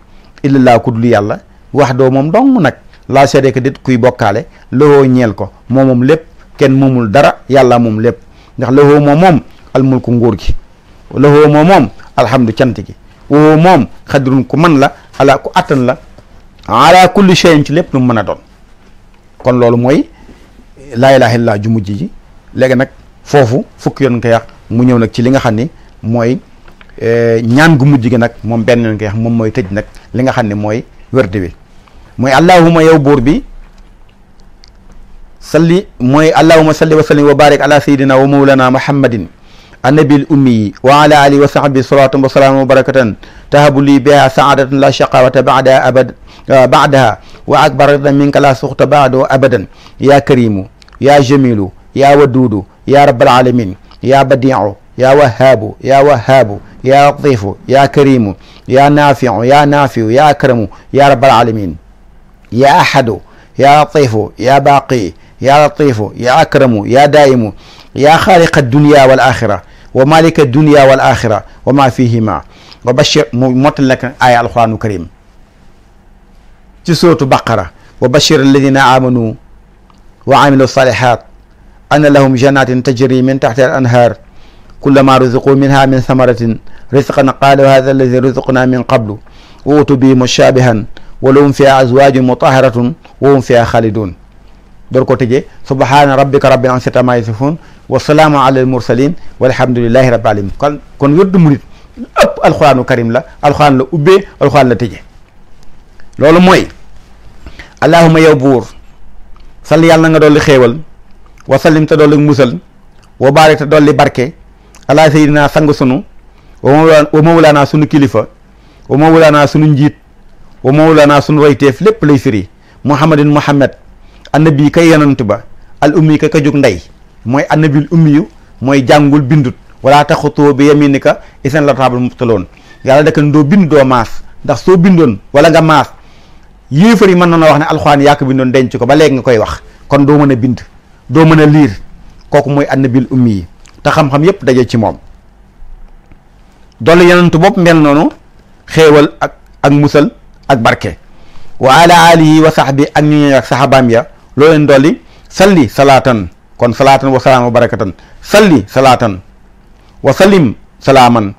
illallah ku dul yàlla wax doo moom dong nag laa seede ko dit kuy bokkaale lowoo ñeel ko moom lépp kenn moomul dara yàlla moom lépp ndax lowoo moom almulku nguur gi lowoo moom alhamdu cant gi woo moom xadrun ku man la ala ku attan la ala kulli shay'in ci lépp lu mu mën a doon kon loolu mooy laa ilaha illallah ju mujj ji léegi nag foofu fukki yoon koy wax mu ñëw nag ci li nga xam ni mooy ñaan gu mujj gi nag moom benn yoon koy wax moom mooy tëj nag li nga xam ne mooy wérde bi mooy allahuma yow buur bi salli mooy allahuma salli wa sallim wa barik ala sayidina wa mawlana muhammadin annabil ummi wa ala alihi wa sahbi salatu wa salaam wa barakatan tahabu li biha saadatan la shaqawata ba'daha ba'daha wa akbar minka la suxta ba'dahu abadan ya karimu ya jamilu ya wadudu ya rabbal alamin ya badi'u ya wahhabu ya wahhabu ya latifu ya karimu ya nafi'u ya nafi'u ya akramu ya rabbal alamin ya ahadu يا لطيف يا باقي يا لطيف يا أكرم يا دائم يا خالق الدنيا والآخرة ومالك الدنيا والآخرة وما فيهما وبشر موتل لك آية القرآن الكريم في سورة بقرة وبشر الذين آمنوا وعملوا الصالحات أن لهم جنات تجري من تحت الأنهار كلما رزقوا منها من ثمرة رزقا قالوا هذا الذي رزقنا من قبل وأوتوا به مشابها ولهم فيها أزواج مطهرة وهم فيها خالدون دور كو تيجي سبحان ربك رب العزة عما يصفون والسلام على المرسلين والحمد لله رب العالمين كون يود مريد ëpp alxuraanu karim la alxuraan la ubbee alxuraan la tëje loolu mooy allahuma yow buur salli yàlla na nga dolli xéewal wa sallim te dolli musal wa baarik te dolli barke ala sayidina sang sunu wa mawlaana sunu kilifa wa mawlaana sunu njiit wa mawlaana sunu royteef lépp lay firi muhammadin muhammad annabi kay yonant ba al ummi ka jóg ndey mooy annabil ummiyu mooy jàngul bindut wala taxutoo bi yaminika isan la taabal mubtaloon yàlla dëkk doo bind doo maas ndax soo bindoon wala nga maas yéefar yi mën na wax ne alxuraan yaa ko bindoon denc ko ba léegi nga koy wax kon doo mën a bind doo mën a liir kooku mooy annabil ummi yi te xam-xam yépp daje ci moom dolli yenentu bopp mel noonu xéewal ak musal ak barke wa ala alihi wa sahbi ak ñu ak sahabaam ya loo leen dolli salli salaatan kon salaatan wa salaam wa barakatan salli salaatan wa salim salaaman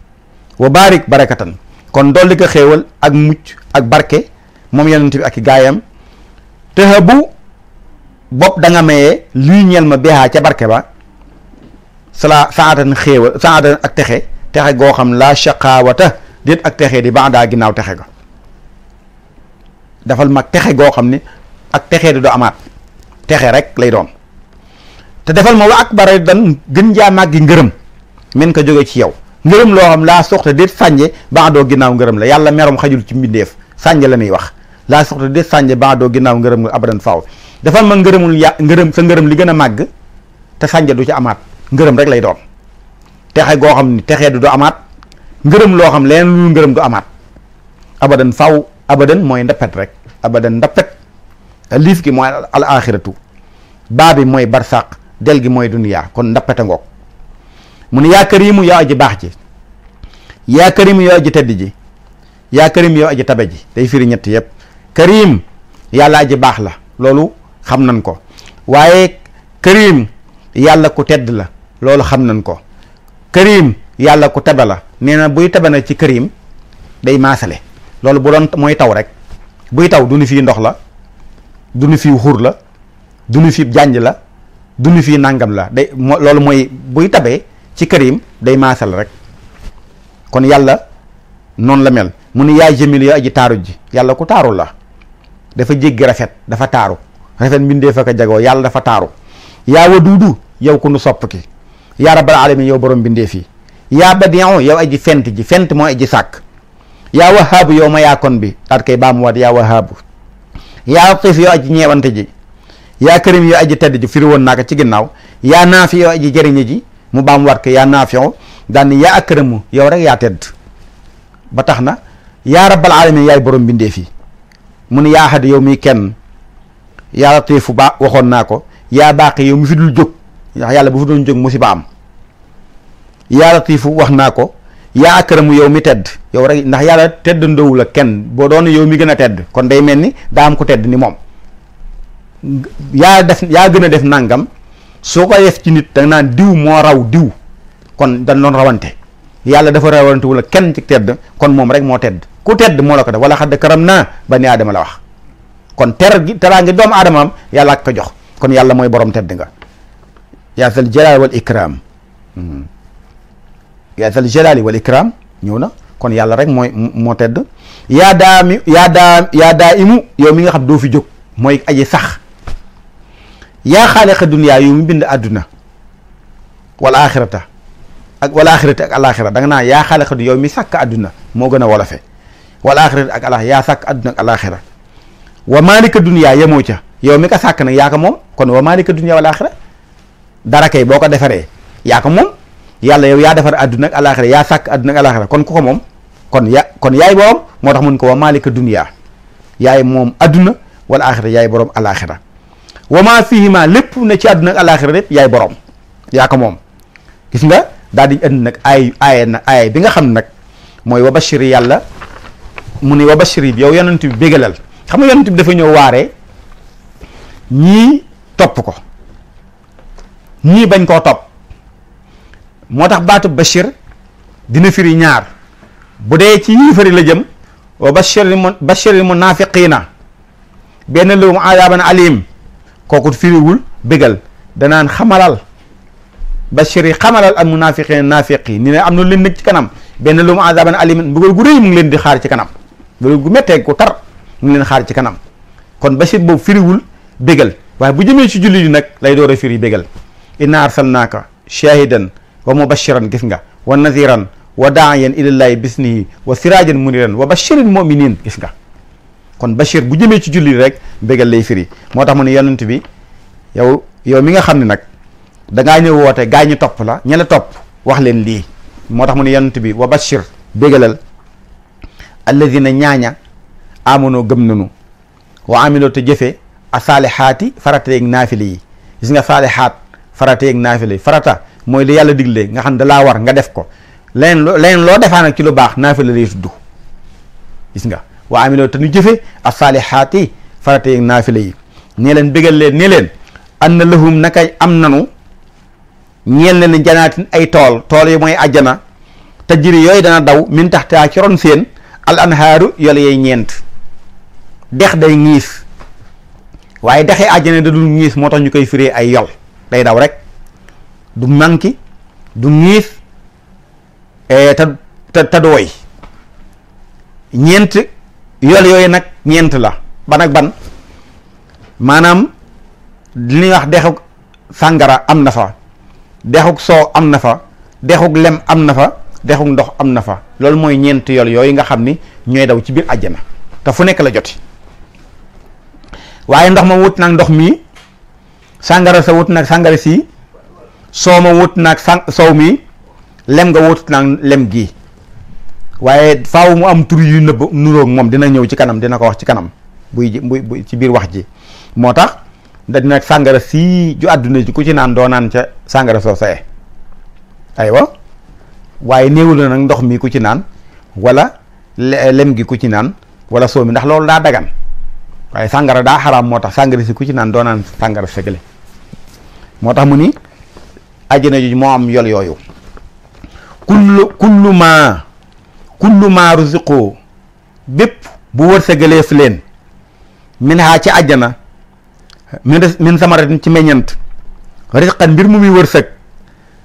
wa barik barakatan kon dolli ko xéewal ak mucc ak barke moom yonent bi ak i gaayam tëxa bu bopp da nga mayee lii ñeel ma beexaa ca barke ba saatan xéewal saatan ak texe goo xam la shaqaawata déet ak texe di ba daa ginnaaw texe ga dafal mag texe goo xam ni ak texe di do amaat texe rek lay doon te defal ma wa ak bare dan gën jaa màggi ngërëm men ko jóge ci yow ngërëm loo xam laa soxta déet sànje ba doo ginnaaw ngërëm la yàlla merom xajul ci mbindeef sànje la muy wax laa soxta déet sànje ba doo ginnaaw ngërëm nga abadan faaw defal ma ngërëmul ngërëm sa ngërëm li gën a màgg te sànje du ci amaat ngërëm rek lay doon texe goo xam ni texee du amaat ngërëm loo xam leneen lu ngërëm du amaat abadan faaw abadan mooy ndappet rek abadan ndappet liif gi mooy al axiratu baa bi mooy barsaq del gi mooy duniyaa kon ndappete ngoog mu ne yaa karimu yow aji baax ji yaa karimu yow aji tedd ji yaa karim yow aji tabe ji day firi ñett yëpp karim yàlla aji baax la loolu xam nañ ko waaye karim yàlla ku tedd la loolu xam nañ ko karim yàlla ku tabe la nee na buy tabe na ci karim day maasale loolu bu doon mooy taw rek buy taw du ni fii ndox la du ni fii xur la du ni fii jànj la du ni fii nàngam la day loolu mooy buy tabee ci karim day maasal rek kon yàlla noonu la mel mu ni yaay jamil yow aji taaru ji yàlla ku taaru la dafa jéggi rafet dafa taaru rafet mbindee fa ko jagoo yàlla dafa taaru yaa waduudu yow ku nu sopp ki yaa rabbal alamin yow borom mbindee fii yaa badion yow aji fent ji fent mooy aji sàkk yaa wahaabu yow ma yaakon bi daat koy baamu waat yaa wahaabu yaa latif yow aji ñeewante ji yaa karim yow aji tedd ji firi woon naa ko ci ginnaaw yaa naafi yow aji jëriñe ji mu baamu waat ko yaa naafi daan ni yaa akramu yow rek yaa tedd ba tax na yaa rabbal alamin yaay borom bindee fii mu ne yaa ahad yow mi kenn yaa latifu ba waxoon naa ko yaa baaqi yow mi fi dul jóg ndax yàlla bu fi doon jóg musiba am yaa latifu wax naa ko yaa akramu yow mi tedd yow rek ndax yàlla tedd ndowul ak kenn boo doon yow mi gën a tedd kon day mel ni daa am ko tedd ni moom yaa gën a def nangam soo ko def ci nit da naan diw moo raw diw kon dañ doon rawante yàlla dafa rawantewul ak kenn ci tedd kon moom rek moo tedd ku tedd moo la ko def wala xadd karam naa bani aadama la wax kon teraa ngi doomu aadamaam yàlla ak ko jox kon yàlla mooy borom tedd nga yaa zal jalaali wal ikram yaa zal jalaali wal ikram ñëw na kon yàlla rek moo tedd yaa daa imu yow mi nga xam doo fi jóg mooy aji sax yaa xaaliqa duniyaa yow mi bind àdduna wal axirata ak alaxira da nga naan yaa xaaliqa yow mi sàkk àdduna moo gën a wolofe wal axirata ak alaxira yaa sàkk àdduna ak alaxira wa maalika duniyaa yemoo ca yow mi ko sàkk nag yaa ko moom kon wa maalika duniyaa wal axira dara kay boo ko defaree yaa ko moom yàlla yow yaa defar àdduna ak alaxira yaa sàkk àdduna ak alaxira kon ku ko moom kon yaay boom moo tax mun ko wa maalika duniyaa yaay moom àdduna wal axira yaay borom alaxira wa maa fihima lépp ne ci àdduna ak alaxira lépp yaay borom yaa ko moom. gis nga daal di indi nag aaya bi nga xam ne nag mooy wa bashiri yàlla mu ne wa bashiri bi yow yonent bi bégalal xam nga yonent bi dafa ñëw waaree ñii topp ko ñii bañ koo topp moo tax baatu bashir dina firi ñaar bu dee ci yéefari la jëm wa bashiril munaafiqiina benn lahum azaaban alim kooku firiwul bégal danaan xamalal bashir yi xamalal al munaafiqiina naafiq yi ni ne am na leen nekk ci kanam benn lahum azaaban alim mbugal gu rëy mu ngi leen di xaar ci kanam mbugal gu méttee ku tar mu ngi leen xaar ci kanam kon bashir boobu firiwul bégal waaye bu jëmee ci julli yi nag lay door a firi bégal inna arsalnaaka shahidan wa mubashiran gis nga wa naziran wa daayan ilallahi bisnihi wa sirajan muniran wa bashiril muminin gis nga kon bashir bu jëmee ci julli rek bégal lay firi moo tax mu ne yonent bi yow mi nga xam ne nag dangaa ñëw woote gaa ñi topp la ña la topp wax leen lii moo tax mu ne yonent bi wa bashir bégalal alladina ñaaña amonoo gëm nanu wa amiloo te jëfe a saalihaati farata yeeg naafile yi gis nga saalihaat farata yeeg naafile yi farata mooy li yàlla digle nga xam ne dalaa war nga def ko leneen loo defaa nag ci lu baax naafile lay tudd gis nga wa amiloo te nu jëfe a saalihaati farata yeeg naafile yi nee leen bégal leen nee leen anna lahum naka am nanu ñeel na leen janaatin ay tool yi mooy àjjana tajri yooyu dana daw min taxtaa ci ron seen al anhaaru yole yey ñeent dex day ñiis waaye dexee àjjana da dul ñiis moo tax ñu koy firee ay yol day daw rek du manki du ñiis te du woy ñeent yol yooyu nag ñeent la ban ak ban maanaam li ñuy wax dexuk sàngara am na fa dexuk soow am na fa dexuk lem am na fa dexuk ndox am na fa loolu mooy ñeent yol yooyu nga xam ni ñooy daw ci biir àjjana te fu nekk la joti waaye ndox ma wut nag ndox mii sàngara sa wut nag sàngara si soow ma wut nag soow mii lem nga wut nag lem gii waaye faaw mu am tur yu nëbb nuroog moom dina ñëw ci kanam dina ko wax ci kanam buy ci biir wax ji moo tax da nag sàngara si ju àdduna ji ku ci naan doo naan ca sàngara soo saye aywa waaye néewul na nag ndox mi ku ci naan wala lem gi ku ci naan wala soow mi ndax loolu daa dagan waaye sàngara daa xaraam moo tax sàngara si ku ci naan doo naan sàngara segale moo tax mu ni àjjana ji moo am yol yooyu kullu ma ruziqu bépp bu wërsëgaleef leen min haa ci àjjana min samaratin ci meññant risqan mbir mu muy wërsëg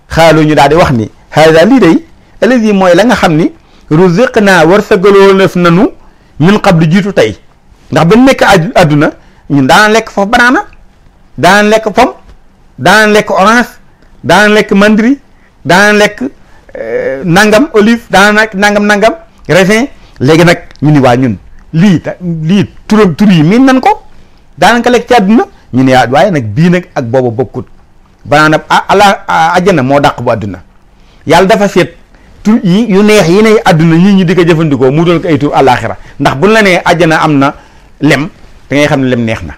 xaalu ñu daal di wax ni haada lii day allazi mooy la nga xam ni ruziqnaa wërsëgaloo lef nanu min qablu jiitu tey ndax ba nekk àdduna ñun daana lekk foofu banaana daana lekk pomme daana lekk orange daana lekk mandri daana lekk nangam olive daana lekk nangam raisin léegi nag ñu ni waa ñun lii tur yi miin nan ko daanaka lekk ci àdduna ñu ne waaye nag bii nag ak booba bokkut banaana àjjana moo dàq bu àdduna yàlla dafa seet tur yi yu neex yi ne àdduna ñi di ko jëfandikoo mu doon ko ay tur àllaaxira ndax buñ la nee àjjana am na lem da ngay xam ne lem neex na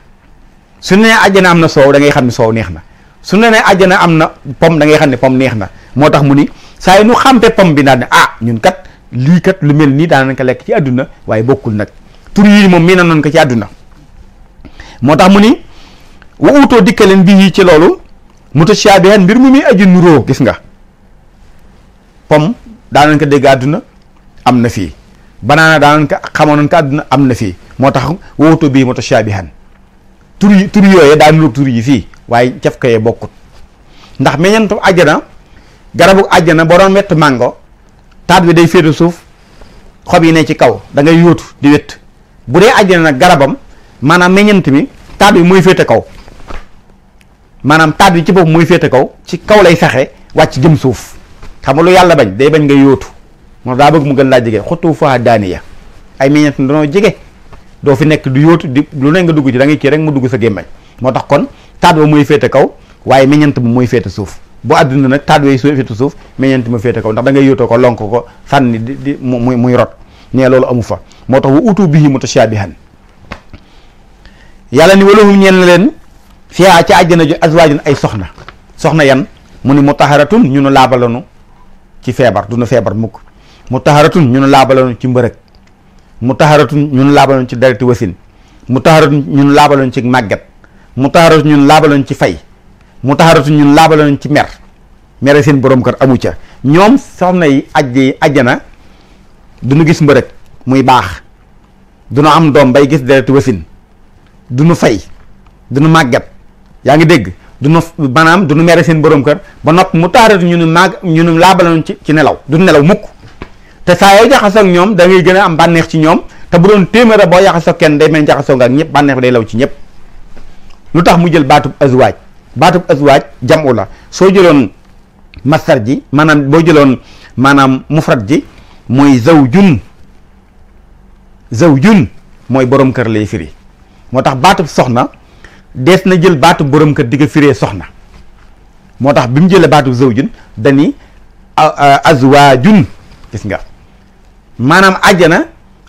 su ne nee àjjana am na soow da ngay xam ne soow neex na su ne nee àjjana am na pomme da ngay xam ne pomme neex na moo tax mu ni saa yi nu xampe pomme bi daal ne ñun kat lii kat lu mel nii daan nañ ko lekk ci àdduna waaye bokkul nag tur yi moom mii na noon ko ci àdduna moo tax mu ni wa uutoo dikkaleen bii ci loolu mutashaabihan mbir mu muy aju nuroo gis nga pomme daanañ ko dégg àdduna am na fii banaana daanañ ko xamoon ko àdduna am na fii moo tax wa uutoo bii mutashaabihan tur yooyu daa nuroog tur yi fii waaye caf kayee bokkut ndax meññantu àjjana garabu àjjana boo doon wett mango taat bi day féete suuf xob yi ne ci kaw da ngay yóotu di wett bu dee àjjana nag garabam maanaam meññant mi taat bi mooy féete kaw maanaam taat bi ci bopp mooy féete kaw ci kaw lay saxe wàcc jëm suuf xam nga lu yàlla bañ day bañ nga yóotu moo daa bëgg mu gën laa jege xottu fa daaniya ay meññant danoo jege doo fi nekk du yóotu di lu ne nga dugg ci da ngay kii rek mu dugg sa gémmañ moo tax kon taat ba mooy féete kaw waaye meññant ba mooy féete suuf bu àdduna nag taat yooyu féete suuf meññant ma féete kaw ndax da ngay yóotoo ko lonk ko sànni di muy rot nee loolu amu fa moo tax wa utu bihi mutashaabihan yàlla ni walahum ñeen na leen fiha ci àjjana ju azwaajun ay soxna yan mu ni mutaharatun ñu nu laabalanu ci feebar du nu feebar mukk mutaharatun ñu nu laabalanu ci mbërëg mutaharatun ñu nu laabalanu ci dereti wasin mutaharatun ñu nu laabalanu ci màgget mutaharatun ñu nu laabalanu ci fay mutaharatun ñu nu laabalanu ci mere seen borom kër amu ca ñoom soxna yi àjjana du nu gis mbërëg muy baax du nu am doom bay gis dereti wasin du nu fay du nu màgget yaa ngi dégg du nu maanaam du nu mere seen borom kër ba nopp mu taaratu ñu nu laabaloon ci nelaw du nelaw mukk te saa yoo jaxasoo ak ñoom da ngay gën a am bànneex ci ñoom te bu doon téeméer boo jaxasoo kenn day mel jaxasoo nga ak ñëpp bànneex bi day law ci ñëpp. lu tax mu jël baatub azwaaj jamu la soo jëloon masdar ji maanaam boo jëloon maanaam mufrad ji mooy zawjun mooy borom kër lay firi moo tax baatub soxna dees na jël baatub borom kër di ko firee soxna moo tax bi mu jëlee baatub zawjun dani azwaajun gis nga maanaam àjjana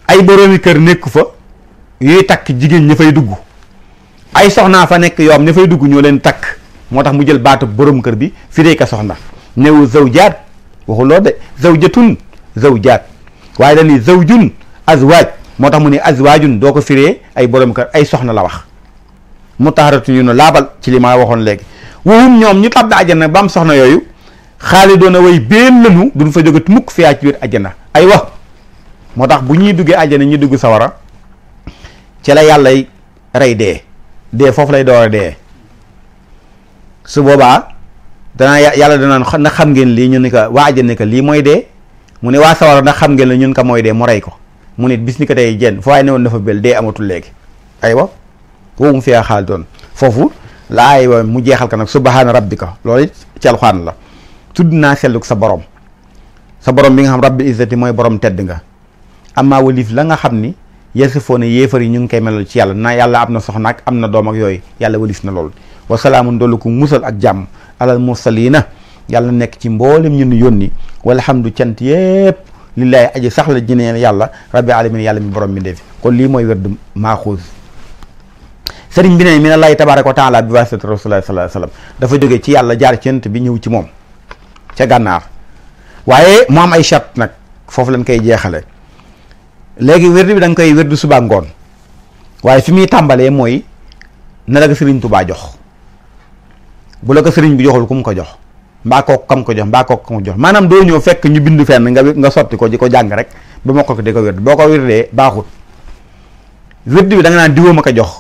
ay boroomi kër nekku fa yooyu takk jigéen ña fay dugg ay soxnaa fa nekk yoom ña fay dugg ñoo leen takk moo tax mu jël baatub borom kër bi firee ka soxna newu zawjaat waxuloo de zawjaat waaye dañuy zawjun azwaaj moo tax mu ne azwaajun doo ko firee ay borom kër ay soxna la wax mutaharatu ñu ne laabal ci li ma waxoon léegi wuhum ñoom ñu tàbbi àjjana ba am soxna yooyu xaalidoona way béen lanu duñ fa jóge mukk fiyaa ci biir àjjana ay wax moo tax bu ñuy duggee àjjana ñu dugg sawara ci la yàllay rey dee foofu lay door a dee su boobaa yàlla danaan na xam ngeen lii ñu ni ko waa àjjana ko lii mooy dee mu ne waa sawara ndax xam ngeen la ñun ko mooy dee mu rey ko mu nit bis ni ko tey jenn foo waaye ne woon dafa bel dee amatul léegi aywa woowu mu fiyaa xaalidoon foofu la aywa mu jeexal ko nag subhaana rabbika loolu it ci alxuraan la tudd naa selluk sa borom bi nga xam rabbil izzati mooy borom tedd nga amaa walif la nga xam ni yasifoo ne yéefar yi ñu ngi koy melal ci yàlla na yàlla am na soxna ak am na doom ak yooyu yàlla walif na loolu wa salaamun dollu ko musal ak jàmm alal mursalina yàlla nekk ci mboolem ñun yónni walhamdu cant yépp lillaahi aji sax la jineen yàlla rabbi alamin yàlla mi borom mi ndefi kon lii mooy werd maaxuus sëriñ bi ne mi ne lay tabaaraka wa taala bi wasitati rasulullah sallallahu alayhi wasallam dafa jógee ci yàlla jaar ci yonent bi ñëw ci moom ca gànnaar waaye mu am ay charte nag foofu lañ koy jeexale léegi wérdu bi da nga koy wérdu suba ngoon waaye fi muy tàmbalee mooy na la ko sëriñ Tuubaa jox bu la ko sëriñ bi joxul ku mu ko jox mbaa kooku kam ko jox mbaa kooku kam ko jox maanaam doo ñëw fekk ñu bind fenn nga sotti ko di ko jàng rek ba ma ko di ko wérd boo ko wérdee baaxut wérdu bi da nga naan diwoo ma ko jox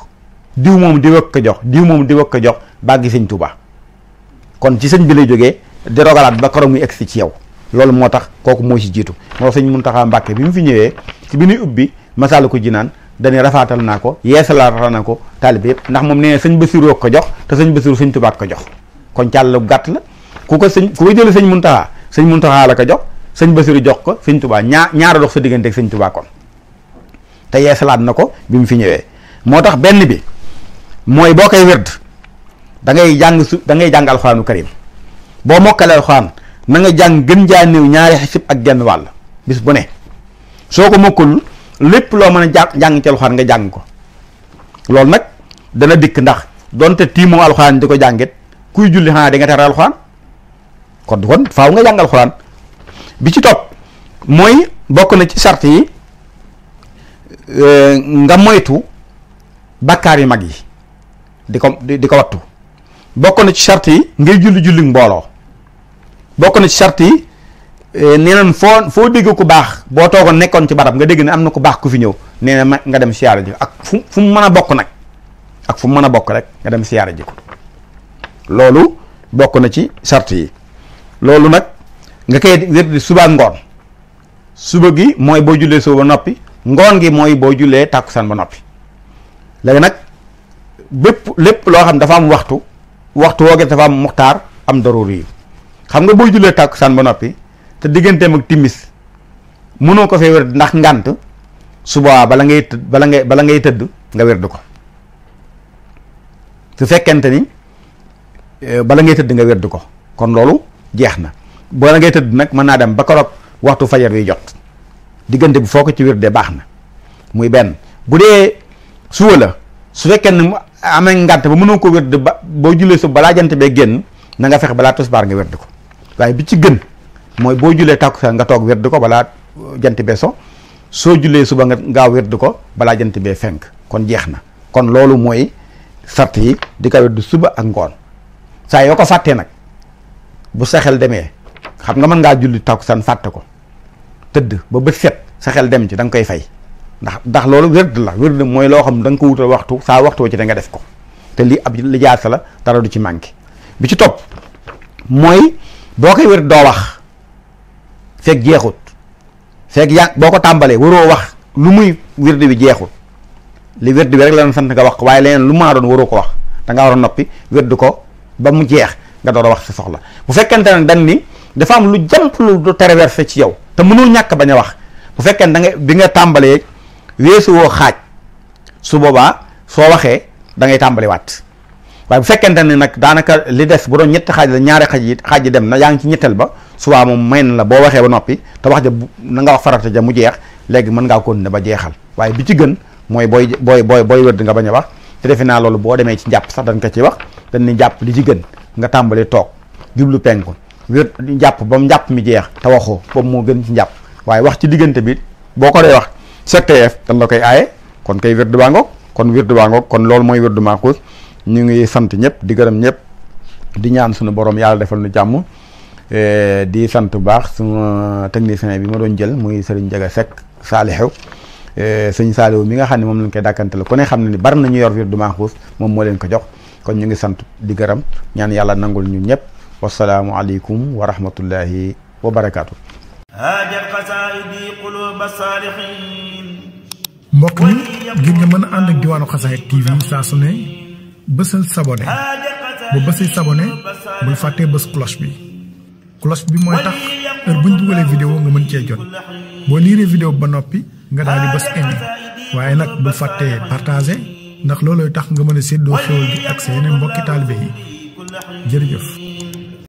diw moom di wëkk ko jox diw moom di wëkk ko jox bàggi sëñ Tuubaa kon ci sëñ bi lay jógee di rogalaat ba koro muy egsi ci yow loolu moo tax kooku moo ci jiitu moo sëñ Muntaxa Mbàkke bi mu fi ñëwee ci bi ñuy ubbi Masaalikul Jinaan dañuy rafaatal naa ko yeesalaat na ko taalibe yëpp ndax moom nee na sëñ Basiru ko jox te sëñ Basiru sëñ Tuubaa ko jox kon càll gàtt la ku ko jële sëñ Muntaxa la ko jox sëñ Basiru jox ko sëñ Tuubaa ñaara dox sa diggante ak sëñ Tuubaa kon te yeesalaat na ko bi mu fi ñëwee moo tax benn bi mooy boo koy wérd da ngay jàng alxuraanu karim boo mokkalee alxuraan na nga jàng gën jaa néew ñaari xisib ak genn wàll bis bu ne soo ko mokkul lépp loo mën a jàng ci alxuraan nga jàng ko loolu nag dana dikk ndax donte tiimoo alxuraan di ko jàngit kuy julli xanaa di nga tere alxuraan kon faaw nga jàng alxuraan bi ci topp mooy bokk na ci sart yi nga moytu bakkaar yu mag yi di ko wattu bokk na ci sart yi ngay julli mbooloo bokk na ci sart yi nee nañ foo dégg ku baax boo toogoon nekkoon ci barab nga dégg ne am na ku baax ku fi ñëw nee na nga dem siyaara ji ak fu mu mën a bokk nag ak fu mu mën a bokk rek nga dem siyaara ji ko loolu bokk na ci sart yi loolu nag nga koy wér suba ngoon suba gi mooy boo jullee suba ba noppi ngoon gi mooy boo jullee tàkkusaan ba noppi léegi nag lépp loo xam dafa am waxtu woogee dafa am muxtaar am daruri yi xam nga boo jullee tàkkusaan ba noppi te digganteem ak timis mënoo ko fee wér ndax ngànt suba bala ngay tëdd nga wérdu ko su fekkente ni bala ngay tëdd nga wérdu ko kon loolu jeex na bala ngay tëdd nag mën naa dem ba keroog waxtu fajar wi jot diggante bi foo ko ci wérdee baax na muy benn bu dee suba la su fekkee ne amee ngànt ba mënoo ko wérd ba boo julee suba balaa jant bee génn na nga fexe balaa tisbaar nga wérd ko waaye bi ci gën mooy boo julee tàkkusaan nga toog wérd ko balaa jant bee so soo julee suba nga gaaw wérd ko balaa jant bee fenk kon jeex na kon loolu mooy sart yi di ko wérd suba ak ngoon saa yoo ko fàttee nag bu sa xel demee xam nga mën ngaa julli tàkkusaan fàtte ko tëdd ba bët set sa xel dem ci da nga koy fay ndax loolu wérd la wérd mooy loo xam da nga ko wutal waxtu saa waxtu ci da nga def ko te lii ab li jaasa la dara du ci manqué bi ci topp mooy boo koy wérd doo wax fekk jeexut fekk boo ko tàmbalee waroo wax lu muy wérd bi jeexut li wérd bi rek la doon sant nga wax waaye leneen lu maa doon waroo ko wax da ngaa war a noppi wérd ko ba mu jeex nga door a wax sa soxla bu fekkente ne dañ ni dafa am lu jàmp lu traversé ci yow te mënul ñàkk bañ a wax bu fekkee da nga bi nga tàmbalee weesu woo xaaj su boobaa soo waxee da ngay tàmbali waat waaye bu fekkente ne nag daanaka li des bu doon ñetti xaaj la ñaari xaaj yi dem na yaa ngi ci ñetteel ba subaa moom may na la boo waxee ba noppi te wax ja na nga wax farata ja mu jeex léegi mën ngaa continuer ba jeexal waaye bi ci gën mooy booy wérd nga bañ a wax te defe naa loolu boo demee ci njàpp sax dañ ko ci wax dañ ni njàpp li ci gën nga tàmbali toog jublu penku wér njàpp ba mu njàpp mi jeex te waxoo boobu moo gën ci njàpp waaye wax ci diggante bi boo ko dee wax sectf dañ la koy aaye kon kay wérd baa ngoog kon loolu mooy wérdu maaxuus ñu ngi sant ñëpp di gërëm ñëpp di ñaan suñu borom yàlla defal nu jàmm di sant bu baax suma technicien bi ma doon jël muy Serigne Jaga Seck Saalixu sëñ Saalihu mi nga xam ne moom lañ koy dàkkanteel ku ne xam ne ni bari nañu yor wérdu maaxuus moom moo leen ko jox kon ñu ngi sant di gërëm ñaan yàlla nangul ñu ñëpp wasalaamu aleykum wa rahmatullahi wa barakaatu. mbokk mi ngir nga mën a ànd ak Diwaanu Xasaayid TV saa su ne bësal sabone bu bësee sabone bul fàttee bës cloche bi mooy tax heure buñ dugalee vidéo nga mën cee jot boo liiree vidéo ba noppi nga daal di bës aimé waaye nag bul fàttee partagé ndax loolooy tax nga mën a séddoo xéwal gi ak sa yeneen mbokki taalibe yi jërëjëf.